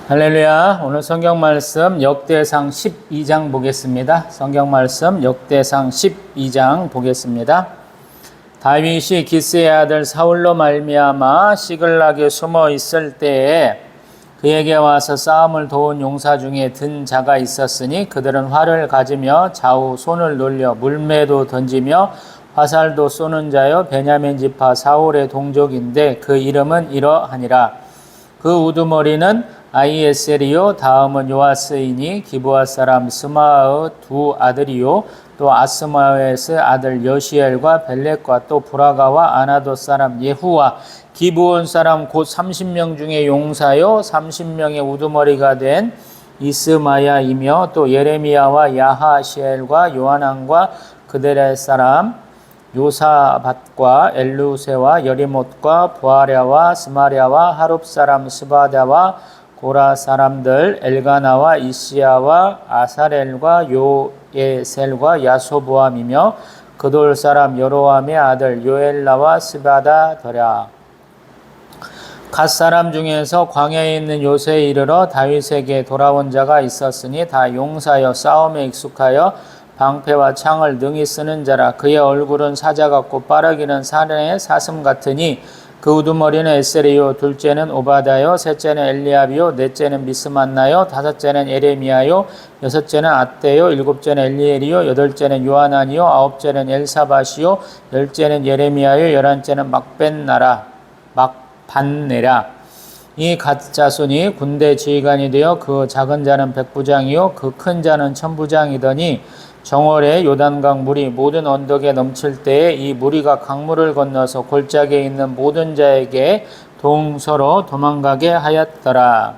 할렐루야. 오늘 성경 말씀 역대상 12장 보겠습니다. 성경 말씀 역대상 12장 보겠습니다. 다윗이 기스의 아들 사울로 말미암아 시글락에 숨어 있을 때에 그에게 와서 싸움을 도운 용사 중에 든 자가 있었으니 그들은 활을 가지며 좌우 손을 놀려 물매도 던지며 화살도 쏘는 자여 베냐민 지파 사울의 동족인데 그 이름은 이러하니라. 그 우두머리는 아히에셀이요 다음은 요아스이니 기브아 사람 스마의 두 아들이요 또 아스마웨스 아들 여시엘과 벨렉과 또 브라가와 아나도 사람 예후와 기브온 사람 곧 30명 중에 용사요 30명의 우두머리가 된 이스마야이며 또 예레미야와 야하시엘과 요하난과 그들의 사람 요사밧과 엘루세와 여리못과 부아랴와 스마랴와 하룹 사람 스바다와 고라 사람들 엘가나와 이시야와 아사렐과 요에셀과 야소보암이며 그돌 사람 여로암의 아들 요엘라와 스바다더라. 갓 사람 중에서 광야에 있는 요새에 이르러 다윗에게 돌아온 자가 있었으니 다 용사여 싸움에 익숙하여 방패와 창을 능히 쓰는 자라. 그의 얼굴은 사자 같고 빠르기는 사내의 사슴 같으니 그 우두머리는 에셀이요 둘째는 오바다요 셋째는 엘리압이요 넷째는 미스만나요 다섯째는 예레미야요 여섯째는 앗대요 일곱째는 엘리엘이요 여덟째는 요하난이요 아홉째는 엘사밧이요 열째는 예레미야요 열한째는 막반네라. 이 갓 자손이 군대 지휘관이 되어 그 작은 자는 백부장이요 그 큰 자는 천부장이더니 정월에 요단강 물이 모든 언덕에 넘칠 때에 이 무리가 강물을 건너서 골짜기에 있는 모든 자에게 동서로 도망가게 하였더라.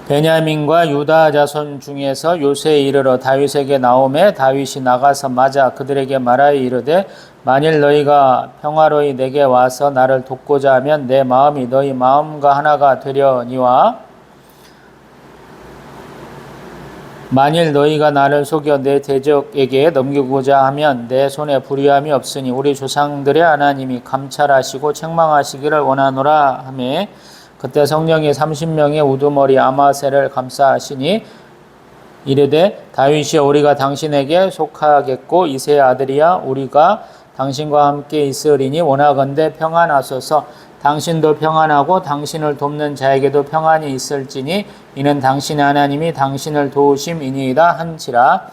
베냐민과 유다 자손 중에서 요새에 이르러 다윗에게 나오매 다윗이 나가서 맞아 그들에게 말하여 이르되 만일 너희가 평화로이 내게 와서 나를 돕고자 하면 내 마음이 너희 마음과 하나가 되려니와 만일 너희가 나를 속여 내 대적에게 넘기고자 하면 내 손에 불의함이 없으니 우리 조상들의 하나님이 감찰하시고 책망하시기를 원하노라 하매 그때 성령이 30명의 우두머리 아마셀을 감싸하시니 이르되 다윗이 우리가 당신에게 속하겠고 이새의 아들이야 우리가 당신과 함께 있으리니 원하건대 평안하소서. 당신도 평안하고 당신을 돕는 자에게도 평안이 있을지니 이는 당신의 하나님이 당신을 도우심이니이다 한지라.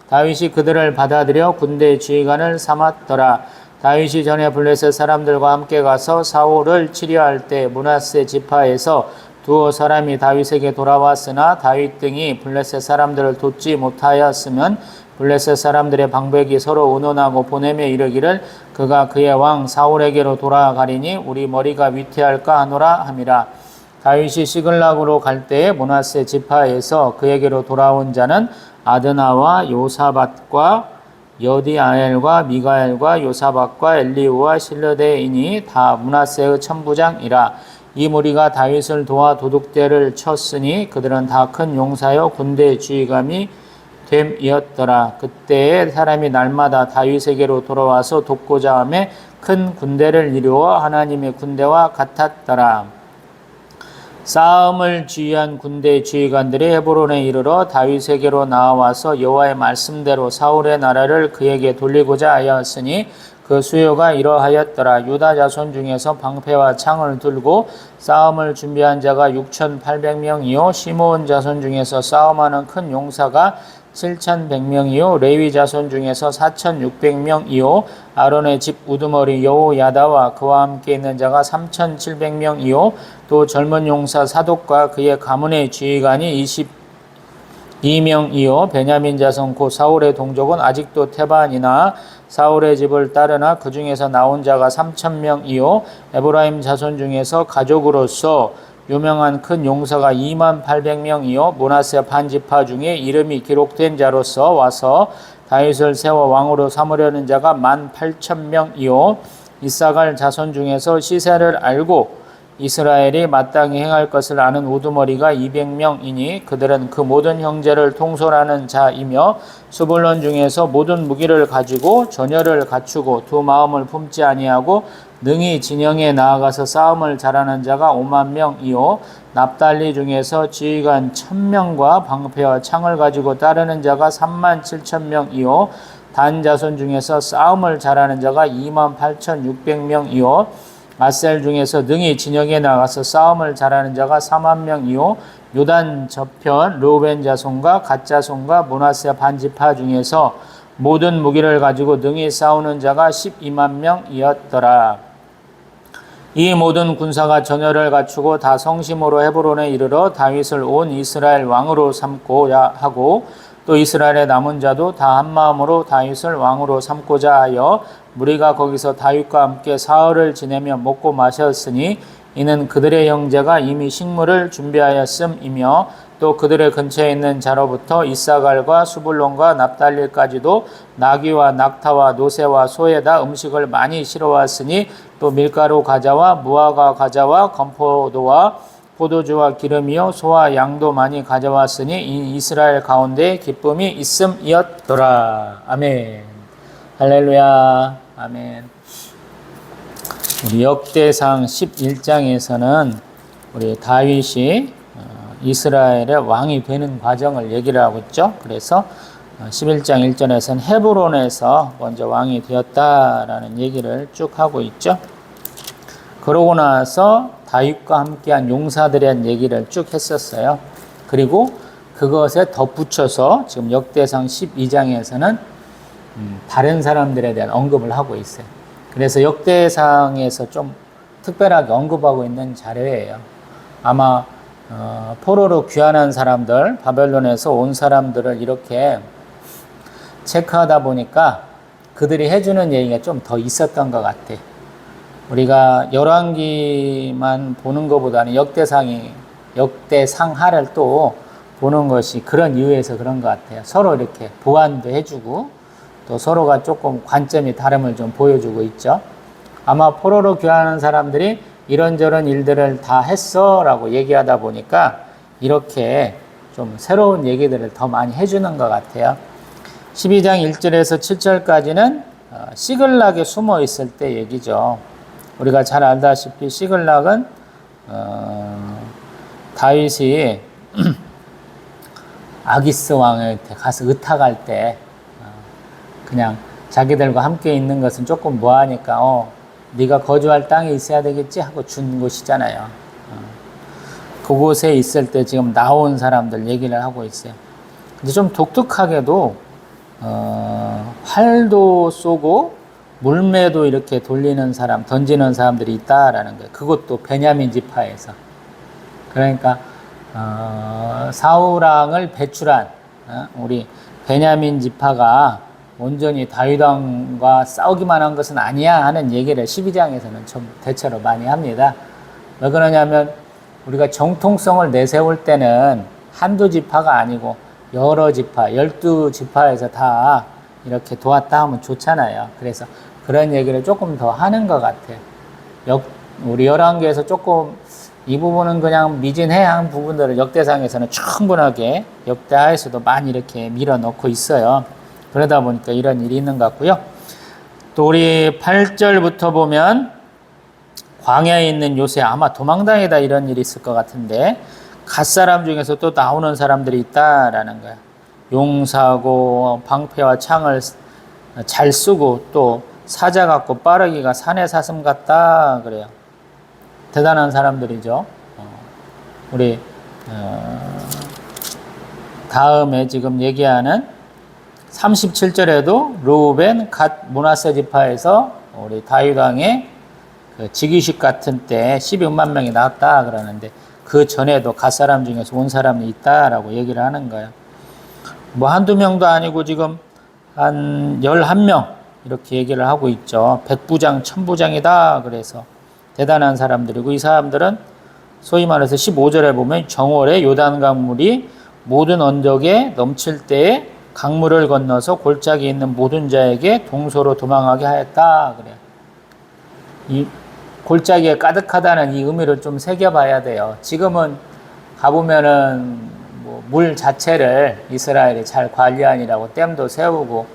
다윗이 그들을 받아들여 군대 지휘관을 삼았더라. 다윗이 전에 블레셋 사람들과 함께 가서 사울을 치려할 때 므낫세 지파에서 두어 사람이 다윗에게 돌아왔으나 다윗 등이 블레셋 사람들을 돕지 못하였으면 블레셋 사람들의 방백이 서로 의논하고 보내며 이르기를 그가 그의 왕 사울에게로 돌아가리니 우리 머리가 위태할까 하노라 함이라. 다윗이 시글락으로 갈 때에 므낫세 지파에서 그에게로 돌아온 자는 아드나와 요사밧과 여디아엘과 미가엘과 요사밧과 엘리우와 실르데이니 다 므낫세의 천부장이라. 이 무리가 다윗을 도와 도둑대를 쳤으니 그들은 다 큰 용사여 군대 지휘관이 됨이었더라. 그때에 사람이 날마다 다윗에게로 돌아와서 돕고자 하며 큰 군대를 이루어 하나님의 군대와 같았더라. 싸움을 지휘한 군대 지휘관들이 헤브론에 이르러 다윗에게로 나와서 여호와의 말씀대로 사울의 나라를 그에게 돌리고자 하였으니 그 수요가 이러하였더라. 유다 자손 중에서 방패와 창을 들고 싸움을 준비한 자가 6,800명이요 시므온 자손 중에서 싸움하는 큰 용사가 7,100명이요 레위 자손 중에서 4,600명이요 아론의 집 우두머리 여호야다와 그와 함께 있는 자가 3,700명이요 또 젊은 용사 사독과 그의 가문의 지휘관이 22명이요 베냐민 자손 곧 사울의 동족은 아직도 테반이나 사울의 집을 따르나 그 중에서 나온 자가 3,000명이요 에브라임 자손 중에서 가족으로서 유명한 큰 용사가 28,000명이요 므낫세 반지파 중에 이름이 기록된 자로서 와서 다윗을 세워 왕으로 삼으려는 자가 18,000명이요 이사갈 자손 중에서 시세를 알고 이스라엘이 마땅히 행할 것을 아는 우두머리가 200명이니 그들은 그 모든 형제를 통솔하는 자이며 스불론 중에서 모든 무기를 가지고 전열을 갖추고 두 마음을 품지 아니하고 능히 진영에 나아가서 싸움을 잘하는 자가 5만 명이요 납달리 중에서 지휘관 1000명과 방패와 창을 가지고 따르는 자가 3만 7천 명이요 단 자손 중에서 싸움을 잘하는 자가 2만 8,600명이요 아셀 중에서 능히 진영에 나가서 싸움을 잘하는 자가 4만 명이요 요단 저편 르우벤 자손과 갓 자손과 므낫세 반지파 중에서 모든 무기를 가지고 능히 싸우는 자가 12만 명이었더라. 이 모든 군사가 전열을 갖추고 다 성심으로 헤브론에 이르러 다윗을 온 이스라엘 왕으로 삼고야 하고 또 이스라엘의 남은 자도 다 한마음으로 다윗을 왕으로 삼고자 하여 무리가 거기서 다윗과 함께 사흘을 지내며 먹고 마셨으니 이는 그들의 형제가 이미 식물을 준비하였음이며 또 그들의 근처에 있는 자로부터 이사갈과 수불론과 납달리까지도 나귀와 낙타와 노새와 소에다 음식을 많이 실어왔으니 또 밀가루 과자와 무화과 과자와 건포도와 포도주와 기름이요 소와 양도 많이 가져왔으니 이 이스라엘 가운데 기쁨이 있음이었더라. 아멘. 할렐루야. 아멘. 우리 역대상 11장에서는 우리 다윗이 이스라엘의 왕이 되는 과정을 얘기를 하고 있죠. 그래서 11장 1절에서는 헤브론에서 먼저 왕이 되었다라는 얘기를 쭉 하고 있죠. 그러고 나서 다윗과 함께한 용사들에 대한 얘기를 쭉 했었어요. 그리고 그것에 덧붙여서 지금 역대상 12장에서는 다른 사람들에 대한 언급을 하고 있어요. 그래서 역대상에서 좀 특별하게 언급하고 있는 자료예요. 아마 포로로 귀환한 사람들, 바벨론에서 온 사람들을 이렇게 체크하다 보니까 그들이 해주는 얘기가 좀 더 있었던 것 같아. 우리가 열왕기만 보는 것보다는 역대상하를 또 보는 것이 그런 이유에서 그런 것 같아요. 서로 이렇게 보완도 해주고 또 서로가 조금 관점이 다름을 좀 보여주고 있죠. 아마 포로로 귀환하는 사람들이 이런저런 일들을 다 했어 라고 얘기하다 보니까 이렇게 좀 새로운 얘기들을 더 많이 해주는 것 같아요. 12장 1절에서 7절까지는 시글락에 숨어 있을 때 얘기죠. 우리가 잘 알다시피 시글락은 다윗이 아기스 왕한테 가서 의탁할 때 그냥 자기들과 함께 있는 것은 조금 뭐하니까 네가 거주할 땅에 있어야 되겠지 하고 준 곳이잖아요. 그곳에 있을 때 지금 나온 사람들 얘기를 하고 있어요. 근데 좀 독특하게도 활도 쏘고 물매도 이렇게 돌리는 사람, 던지는 사람들이 있다라는 거예요. 그것도 베냐민 지파에서. 그러니까 사울왕을 배출한 우리 베냐민 지파가 온전히 다윗왕과 싸우기만 한 것은 아니야 하는 얘기를 12장에서는 좀 대체로 많이 합니다. 왜 그러냐면 우리가 정통성을 내세울 때는 한두 지파가 아니고 여러 지파, 12지파에서 다 이렇게 도왔다 하면 좋잖아요. 그래서 그런 얘기를 조금 더 하는 것 같아요. 우리 열왕기에서 조금 이 부분은 그냥 미진해한 부분들을 역대상에서는 충분하게 역대하에서도 많이 이렇게 밀어넣고 있어요. 그러다 보니까 이런 일이 있는 것 같고요. 또 우리 8절부터 보면 광야에 있는 요새 아마 도망다니다 이런 일이 있을 것 같은데 갓사람 중에서 또 나오는 사람들이 있다라는 거야. 용사고 방패와 창을 잘 쓰고 또 사자 같고 빠르기가 산의 사슴 같다 그래요. 대단한 사람들이죠. 우리 다음에 지금 얘기하는 37절에도 르우벤 갓 므낫세 지파에서 우리 다윗 왕의 그 즉위식 같은 때 12만 명이 나왔다 그러는데 그 전에도 갓 사람 중에서 온 사람이 있다라고 얘기를 하는 거예요. 뭐 한두 명도 아니고 지금 한 11명 이렇게 얘기를 하고 있죠. 백부장, 천부장이다 그래서 대단한 사람들이고 이 사람들은 소위 말해서 15절에 보면 정월에 요단강 물이 모든 언덕에 넘칠 때에 강물을 건너서 골짜기에 있는 모든 자에게 동서로 도망하게 하였다 그래요. 골짜기에 가득하다는 이 의미를 좀 새겨봐야 돼요. 지금은 가보면은 뭐물 자체를 이스라엘이 잘 관리하느라고 댐도 세우고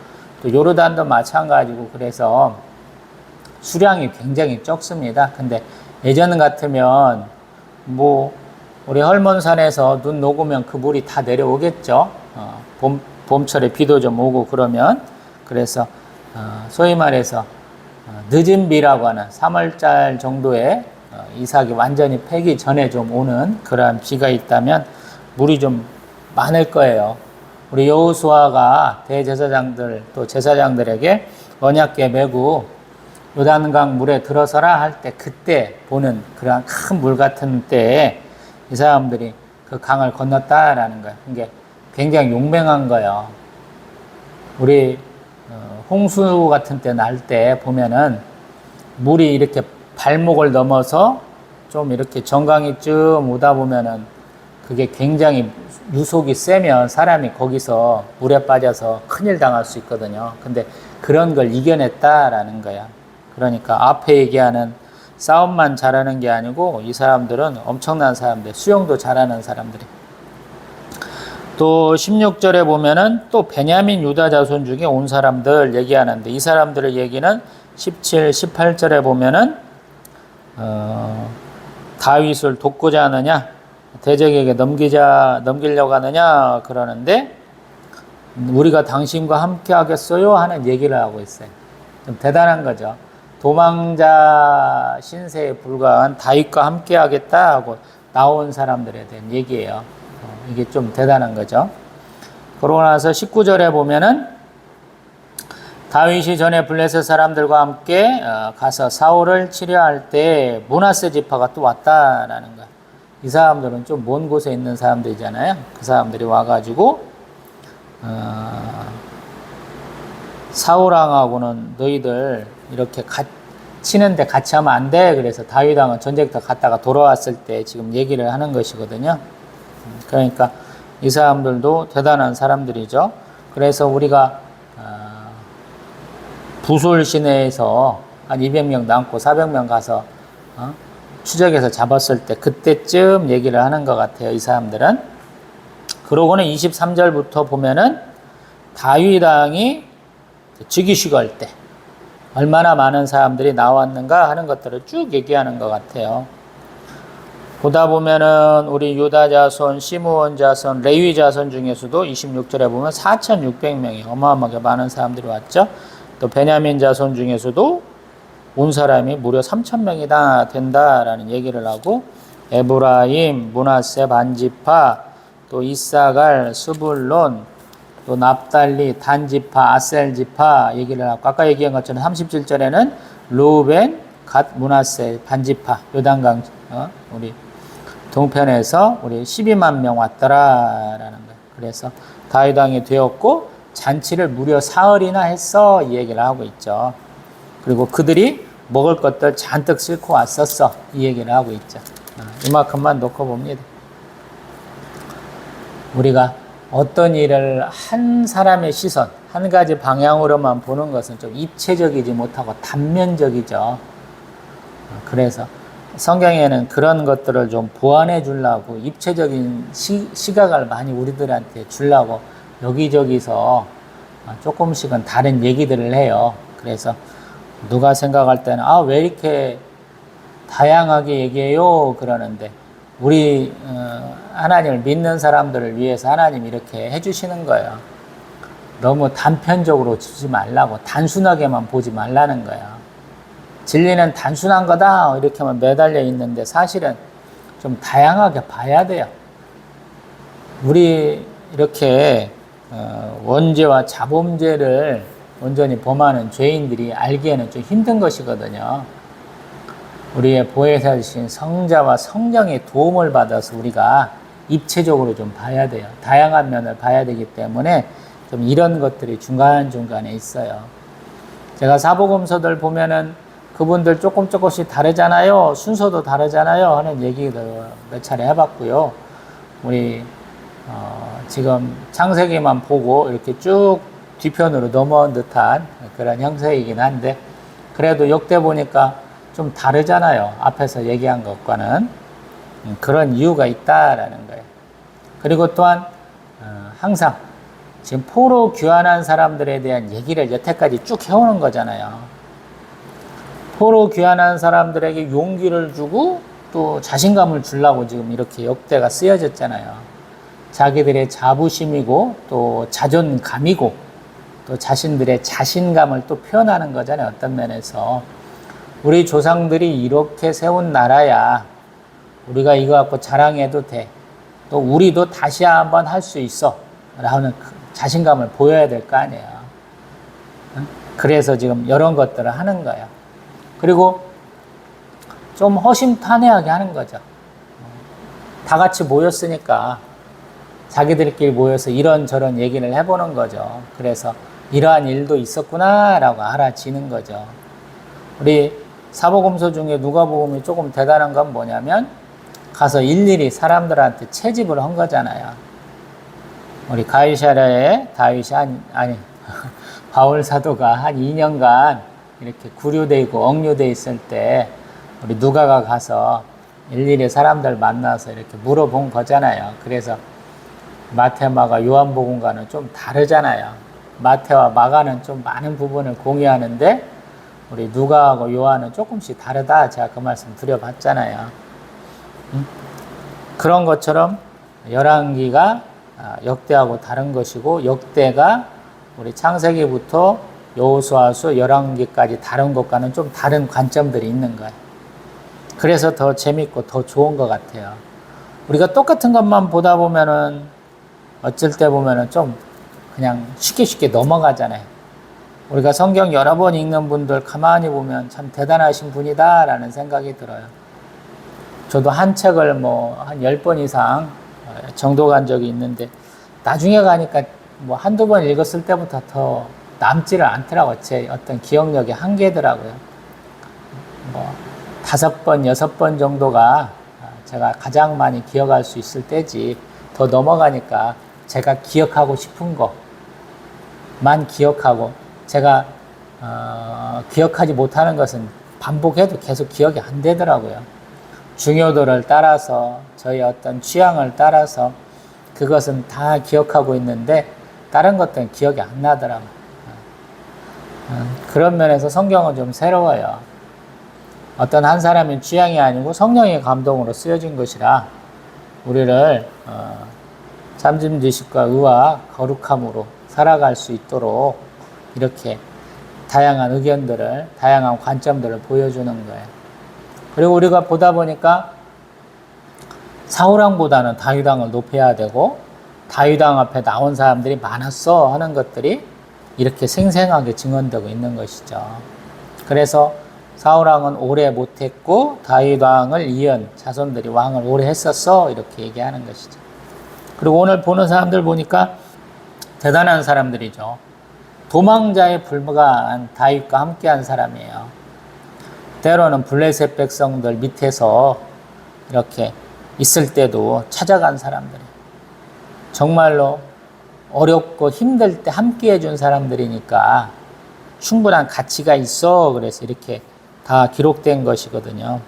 또 요르단도 마찬가지고 그래서 수량이 굉장히 적습니다. 근데 예전 같으면 뭐 우리 헐몬산에서 눈 녹으면 그 물이 다 내려오겠죠. 봄철에 비도 좀 오고 그러면 그래서 소위 말해서 늦은 비라고 하는 3월달 정도에 이삭이 완전히 패기 전에 좀 오는 그러한 비가 있다면 물이 좀 많을 거예요. 우리 여호수아가 대제사장들 또 제사장들에게 언약궤 메고 요단강 물에 들어서라 할 때 그때 보는 그러한 큰 물 같은 때에 이 사람들이 그 강을 건넜다라는 거예요. 이게 굉장히 용맹한 거예요. 우리 홍수 같은 때 날 때 보면은 물이 이렇게 발목을 넘어서 좀 이렇게 정강이쯤 오다 보면은 그게 굉장히 유속이 세면 사람이 거기서 물에 빠져서 큰일 당할 수 있거든요. 근데 그런 걸 이겨냈다라는 거야. 그러니까 앞에 얘기하는 싸움만 잘하는 게 아니고 이 사람들은 엄청난 사람들, 수영도 잘하는 사람들이. 또 16절에 보면은 또 베냐민 유다 자손 중에 온 사람들 얘기하는데 이 사람들의 얘기는 17, 18절에 보면은 다윗을 돕고자 하느냐 대적에게 넘기려고 하느냐 그러는데 우리가 당신과 함께 하겠어요 하는 얘기를 하고 있어요. 좀 대단한 거죠. 도망자 신세에 불과한 다윗과 함께 하겠다 하고 나온 사람들에 대한 얘기예요. 이게 좀 대단한 거죠. 그러고 나서 19절에 보면은 다윗이 전에 블레셋 사람들과 함께 가서 사울을 치려할 때 므낫세 지파가 또 왔다라는 거야. 이 사람들은 좀 먼 곳에 있는 사람들이잖아요. 그 사람들이 와가지고 사울왕하고는 너희들 이렇게 치는데 같이 하면 안 돼. 그래서 다윗왕은 전쟁터 갔다가 돌아왔을 때 지금 얘기를 하는 것이거든요. 그러니까 이 사람들도 대단한 사람들이죠. 그래서 우리가 부솔 시내에서 한 200명 남고 400명 가서 추적해서 잡았을 때 그때쯤 얘기를 하는 것 같아요. 이 사람들은. 그러고는 23절부터 보면은 다윗 왕이 즉위식 할 때 얼마나 많은 사람들이 나왔는가 하는 것들을 쭉 얘기하는 것 같아요. 보다 보면은 우리 유다 자손, 시므온 자손, 레위 자손 중에서도 26절에 보면 4,600명이 어마어마하게 많은 사람들이 왔죠. 또 베냐민 자손 중에서도 온 사람이 무려 3,000명이나 된다라는 얘기를 하고 에브라임, 므낫세 반지파, 또 이사갈, 스불론, 또 납달리, 단지파, 아셀지파 얘기를 하고 아까 얘기한 것처럼 37절에는 루벤, 갓, 므낫세 반지파 요단강 우리 동편에서 우리 12만 명 왔더라라는 거예요. 그래서 다윗 왕이 되었고 잔치를 무려 사흘이나 했어 이 얘기를 하고 있죠. 그리고 그들이 먹을 것들 잔뜩 싣고 왔었어 이 얘기를 하고 있죠. 이만큼만 놓고 봅니다. 우리가 어떤 일을 한 사람의 시선 한 가지 방향으로만 보는 것은 좀 입체적이지 못하고 단면적이죠. 그래서 성경에는 그런 것들을 좀 보완해 주려고 입체적인 시각을 많이 우리들한테 주려고 여기저기서 조금씩은 다른 얘기들을 해요. 그래서 누가 생각할 때는 왜 이렇게 다양하게 얘기해요 그러는데 우리 하나님을 믿는 사람들을 위해서 하나님이 이렇게 해주시는 거예요. 너무 단편적으로 주지 말라고 단순하게만 보지 말라는 거예요. 진리는 단순한 거다 이렇게만 매달려 있는데 사실은 좀 다양하게 봐야 돼요. 우리 이렇게 원죄와 자범죄를 온전히 범하는 죄인들이 알기에는 좀 힘든 것이거든요. 우리의 보혜사 주신 성자와 성령의 도움을 받아서 우리가 입체적으로 좀 봐야 돼요. 다양한 면을 봐야 되기 때문에 좀 이런 것들이 중간중간에 있어요. 제가 사복음서들 보면은 그분들 조금씩 다르잖아요. 순서도 다르잖아요. 하는 얘기를 몇 차례 해봤고요. 우리 지금 창세기만 보고 이렇게 쭉 뒤편으로 넘어온 듯한 그런 형태이긴 한데 그래도 역대 보니까 좀 다르잖아요. 앞에서 얘기한 것과는. 그런 이유가 있다라는 거예요. 그리고 또한 항상 지금 포로 귀환한 사람들에 대한 얘기를 여태까지 쭉 해오는 거잖아요. 포로 귀환한 사람들에게 용기를 주고 또 자신감을 주려고 지금 이렇게 역대가 쓰여졌잖아요. 자기들의 자부심이고 또 자존감이고 또 자신들의 자신감을 또 표현하는 거잖아요. 어떤 면에서 우리 조상들이 이렇게 세운 나라야 우리가 이거 갖고 자랑해도 돼. 또 우리도 다시 한번 할 수 있어 라는 자신감을 보여야 될 거 아니에요. 그래서 지금 이런 것들을 하는 거예요. 그리고 좀 허심탄회하게 하는 거죠. 다 같이 모였으니까 자기들끼리 모여서 이런저런 얘기를 해보는 거죠. 그래서 이러한 일도 있었구나 라고 알아지는 거죠. 우리 사복음서 중에 누가복음이 조금 대단한 건 뭐냐면 가서 일일이 사람들한테 채집을 한 거잖아요. 우리 가이사랴에 다윗이 바울 사도가 한 2년간 이렇게 구류돼 있고 억류돼 있을 때 우리 누가가 가서 일일이 사람들 만나서 이렇게 물어본 거잖아요. 그래서 마태, 마가, 요한복음과는 좀 다르잖아요. 마태와 마가는 좀 많은 부분을 공유하는데 우리 누가하고 요한은 조금씩 다르다. 제가 그 말씀 드려봤잖아요. 그런 것처럼 열왕기가 역대하고 다른 것이고 역대가 우리 창세기부터 여호수아서 열왕기까지 다른 것과는 좀 다른 관점들이 있는 거예요. 그래서 더 재밌고 더 좋은 것 같아요. 우리가 똑같은 것만 보다 보면은 어쩔 때 보면은 좀 그냥 쉽게 넘어가잖아요. 우리가 성경 여러 번 읽는 분들 가만히 보면 참 대단하신 분이다라는 생각이 들어요. 저도 한 책을 한 10번 이상 정독한 적이 있는데 나중에 가니까 한두 번 읽었을 때부터 더 남지를 않더라고요. 제 어떤 기억력의 한계더라고요. 5번, 6번 정도가 제가 가장 많이 기억할 수 있을 때지 더 넘어가니까 제가 기억하고 싶은 것만 기억하고 제가 기억하지 못하는 것은 반복해도 계속 기억이 안 되더라고요. 중요도를 따라서 저희 어떤 취향을 따라서 그것은 다 기억하고 있는데 다른 것들은 기억이 안 나더라고요. 그런 면에서 성경은 좀 새로워요. 어떤 한 사람의 취향이 아니고 성령의 감동으로 쓰여진 것이라 우리를 참짐 지식과 의와 거룩함으로 살아갈 수 있도록 이렇게 다양한 의견들을 다양한 관점들을 보여주는 거예요. 그리고 우리가 보다 보니까 사울왕보다는 다윗왕을 높여야 되고 다윗왕 앞에 나온 사람들이 많았어 하는 것들이 이렇게 생생하게 증언되고 있는 것이죠. 그래서 사울왕은 오래 못했고 다윗왕을 이은 자손들이 왕을 오래 했었어 이렇게 얘기하는 것이죠. 그리고 오늘 보는 사람들 보니까 대단한 사람들이죠. 도망자에 불과한 다윗과 함께한 사람이에요. 때로는 블레셋 백성들 밑에서 이렇게 있을 때도 찾아간 사람들이에요. 정말로 어렵고 힘들 때 함께 해준 사람들이니까 충분한 가치가 있어. 그래서 이렇게 다 기록된 것이거든요.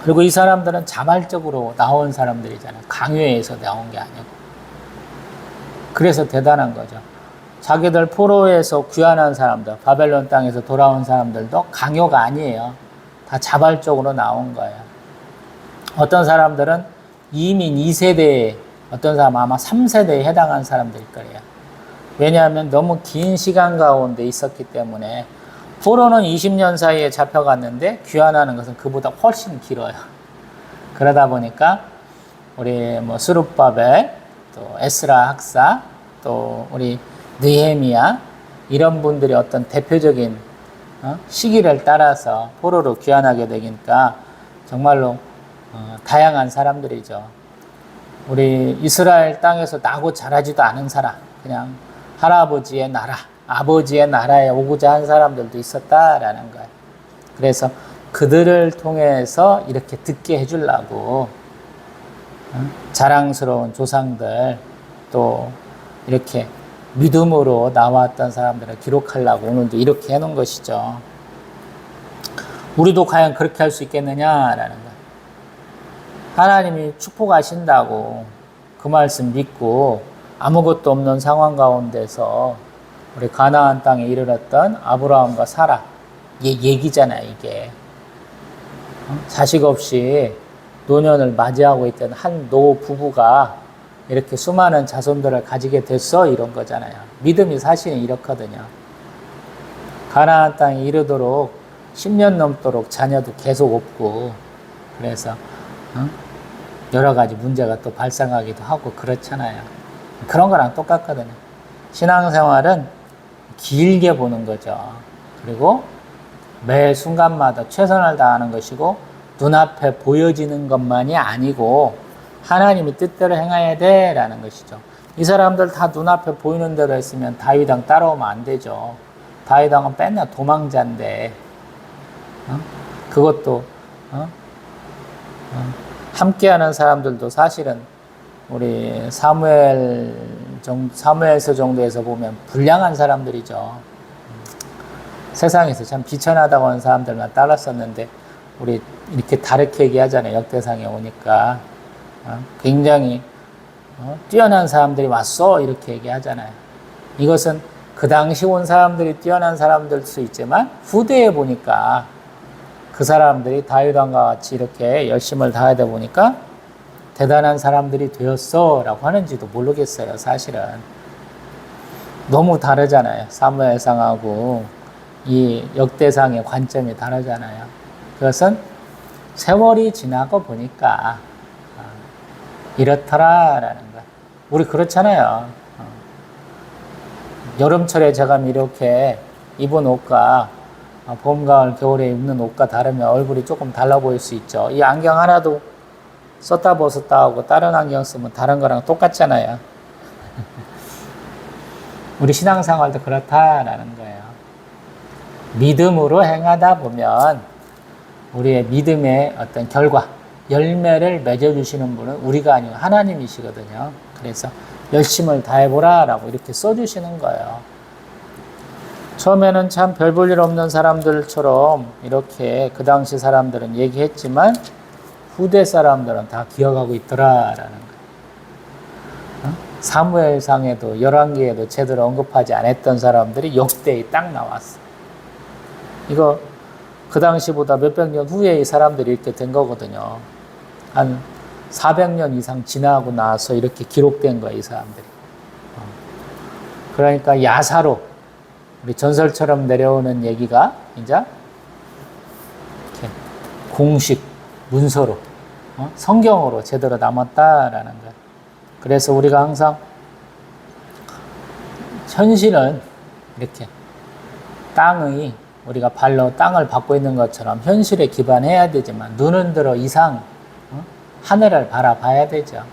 그리고 이 사람들은 자발적으로 나온 사람들이잖아요. 강요해서 나온 게 아니고. 그래서 대단한 거죠. 자기들 포로에서 귀환한 사람들, 바벨론 땅에서 돌아온 사람들도 강요가 아니에요. 다 자발적으로 나온 거예요. 어떤 사람들은 이민 2세대에, 어떤 사람은 아마 3세대에 해당한 사람들일 거예요. 왜냐하면 너무 긴 시간 가운데 있었기 때문에 포로는 20년 사이에 잡혀갔는데 귀환하는 것은 그보다 훨씬 길어요. 그러다 보니까 우리 스룹바벨, 또 에스라 학사, 또 우리 느헤미야 이런 분들이 어떤 대표적인 시기를 따라서 포로로 귀환하게 되니까 정말로 다양한 사람들이죠. 우리 이스라엘 땅에서 나고 자라지도 않은 사람, 그냥 할아버지의 나라, 아버지의 나라에 오고자 한 사람들도 있었다라는 거예요. 그래서 그들을 통해서 이렇게 듣게 해주려고 자랑스러운 조상들 또 이렇게 믿음으로 나왔던 사람들을 기록하려고 오늘도 이렇게 해놓은 것이죠. 우리도 과연 그렇게 할 수 있겠느냐라는 거예요. 하나님이 축복하신다고 그 말씀 믿고 아무것도 없는 상황 가운데서 우리 가나안 땅에 이르렀던 아브라함과 사라 얘기잖아요. 이게 자식 없이 노년을 맞이하고 있던 한 노 부부가 이렇게 수많은 자손들을 가지게 됐어 이런 거잖아요. 믿음이 사실은 이렇거든요. 가나안 땅에 이르도록 10년 넘도록 자녀도 계속 없고 그래서 여러 가지 문제가 또 발생하기도 하고 그렇잖아요. 그런 거랑 똑같거든요. 신앙생활은 길게 보는 거죠. 그리고 매 순간마다 최선을 다하는 것이고 눈앞에 보여지는 것만이 아니고 하나님이 뜻대로 행해야 돼라는 것이죠. 이 사람들 다 눈앞에 보이는 대로 했으면 다윗 왕 따라오면 안 되죠. 다윗 왕은 맨날 도망자인데 그것도 함께하는 사람들도 사실은 우리 사무엘서 정도에서 보면 불량한 사람들이죠. 세상에서 참 비천하다고 하는 사람들만 따랐었는데 우리 이렇게 다르게 얘기하잖아요. 역대상에 오니까 굉장히 뛰어난 사람들이 왔어 이렇게 얘기하잖아요. 이것은 그 당시 온 사람들이 뛰어난 사람들 수 있지만 후대에 보니까 그 사람들이 다윗 왕과 같이 이렇게 열심을 다하다 보니까 대단한 사람들이 되었어 라고 하는지도 모르겠어요. 사실은 너무 다르잖아요. 사무엘상하고 이 역대상의 관점이 다르잖아요. 그것은 세월이 지나고 보니까 이렇더라라는 거. 우리 그렇잖아요. 여름철에 제가 이렇게 입은 옷과 봄, 가을, 겨울에 입는 옷과 다르면 얼굴이 조금 달라 보일 수 있죠. 이 안경 하나도 썼다 벗었다 하고 다른 안경 쓰면 다른 거랑 똑같잖아요. 우리 신앙생활도 그렇다라는 거예요. 믿음으로 행하다 보면 우리의 믿음의 어떤 결과, 열매를 맺어주시는 분은 우리가 아니고 하나님이시거든요. 그래서 열심을 다해보라 라고 이렇게 써주시는 거예요. 처음에는 참 별 볼 일 없는 사람들처럼 이렇게 그 당시 사람들은 얘기했지만 후대 사람들은 다 기억하고 있더라라는 거예요. 사무엘상에도 열왕기에도 제대로 언급하지 않았던 사람들이 역대에 딱 나왔어. 이거 그 당시보다 몇백 년 후에 이 사람들이 이렇게 된 거거든요. 한 400년 이상 지나고 나서 이렇게 기록된 거야, 이 사람들이. 그러니까 야사로 우리 전설처럼 내려오는 얘기가 이제 이렇게 공식 문서로 성경으로 제대로 남았다라는 거예요. 그래서 우리가 항상 현실은 이렇게 땅의 우리가 발로 땅을 밟고 있는 것처럼 현실에 기반해야 되지만 눈은 들어 이상 하늘을 바라봐야 되죠.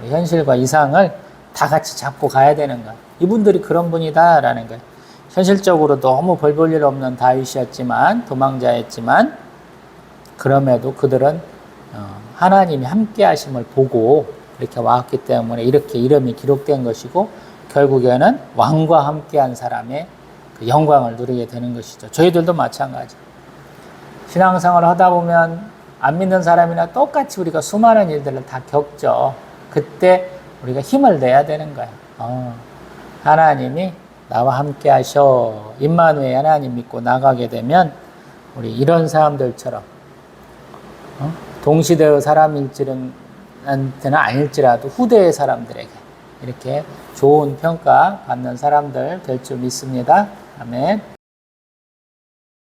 현실과 이상을 다 같이 잡고 가야 되는 거예요. 이분들이 그런 분이다라는 거예요. 현실적으로 너무 별 볼 일 없는 다윗이었지만 도망자였지만 그럼에도 그들은 하나님이 함께 하심을 보고 이렇게 왔기 때문에 이렇게 이름이 기록된 것이고 결국에는 왕과 함께한 사람의 그 영광을 누리게 되는 것이죠. 저희들도 마찬가지. 신앙생활을 하다 보면 안 믿는 사람이나 똑같이 우리가 수많은 일들을 다 겪죠. 그때 우리가 힘을 내야 되는 거예요. 하나님이 나와 함께 하셔. 임마누엘 하나님 믿고 나가게 되면 우리 이런 사람들처럼 동시대의 사람일지는 아닐지라도 후대의 사람들에게 이렇게 좋은 평가 받는 사람들 될 줄 믿습니다. 아멘.